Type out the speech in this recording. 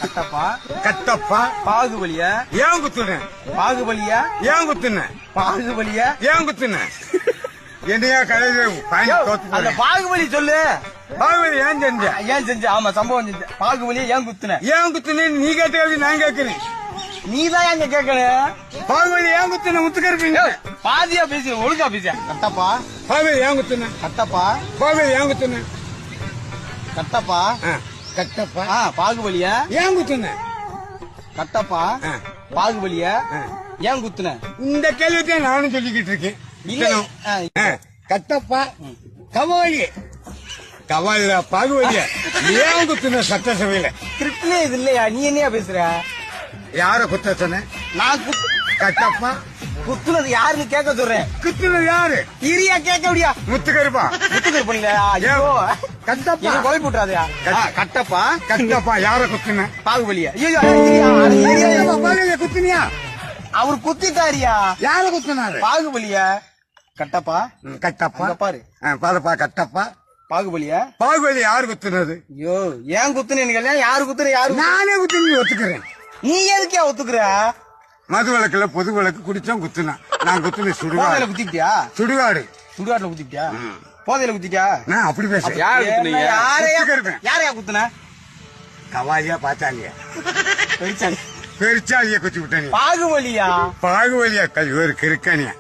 கட்டப்பா கட்டப்பா பாகுபலியா ஏன் குத்துன பாகுபலியா ஏன் குத்துன பாகுபலியா ஏன் குத்துன என்னையா கடையில அந்த பாகுபலி சொல்லு. பாகுபலி ஏன் செஞ்ச ஏன் செஞ்ச? ஆமா சம்பவம் செஞ்ச. பாகுபலியா ஏன் குத்துன? ஏன் குத்துன நீ கேட்ட நான் கேட்கிறேன். நீதான் எங்க கேட்கணும். பாகுபலி ஏன் குத்துன முத்துக்கருப்பீங்க பாதியா பேசு ஒழுங்கா பேச. கட்டப்பா பாகுபலி ஏன் குத்துன கட்டப்பா பாகுபலி ஏன் குத்துன கட்டப்பா கட்டப்பா பாகுபலியா ஏன் குத்துன கட்டப்பா பாகுபலியா ஏன் குத்துன? இந்த கேள்வித்தான் நானும் சொல்லிக்கிட்டு இருக்கேன். கட்டப்பா கவாலி கவாலில பாகுபலிய ஏன் குத்துன சட்டசபையில கிருஷ்ணே இது இல்லையா? நீ என்னையா பேசுற? யார குத்த சொன்ன? நான் கட்டப்பா குத்துனது யாருன்னு கேட்க சொல்றேன். குத்துனது யாரு? இரியா கேட்க முடியா? முத்துக்கருப்பா முத்துக்கருப்பீங்களா? ஐயோ கட்டப்பா கோழி போட்டுறாதயா? கட்டப்பா கட்டப்பா யார குத்துன? பாகுபலியா? ஐயோ பாகுபலிய குத்துனியா? அவர் குத்திட்டாரியா? யார குத்துனாரு? பாகுபலியா? கட்டப்பா கட்டப்பா பாரு பாருப்பா கட்டப்பா பாகுபலியா? பாகுபலி யாரு குத்துனது? ஐயோ ஏன் குத்துனீங்க? யாரு குத்துற? யாரு? நானே குத்துன்னு ஒத்துக்கிறேன். நீ எதுக்கே ஒத்துக்குற? மது விளக்குல பொது விளக்கு குடிச்சோம் குத்துனா நான் குத்துன சுடுகாடு. குத்திட்டியா? சுடுகாடு சுடுகாட்டுல குத்திட்டியா? போதையில குத்திட்டியா? நான் அப்படி பேசுறேன். யாரையா குத்துன? கவாலியா பாத்தாலியா பெரிச்சாலி பெரிச்சாலியா குத்தி விட்டாங்க. பாகுபலியா? பாகுபலியா ஒரு கிறுக்கனியா?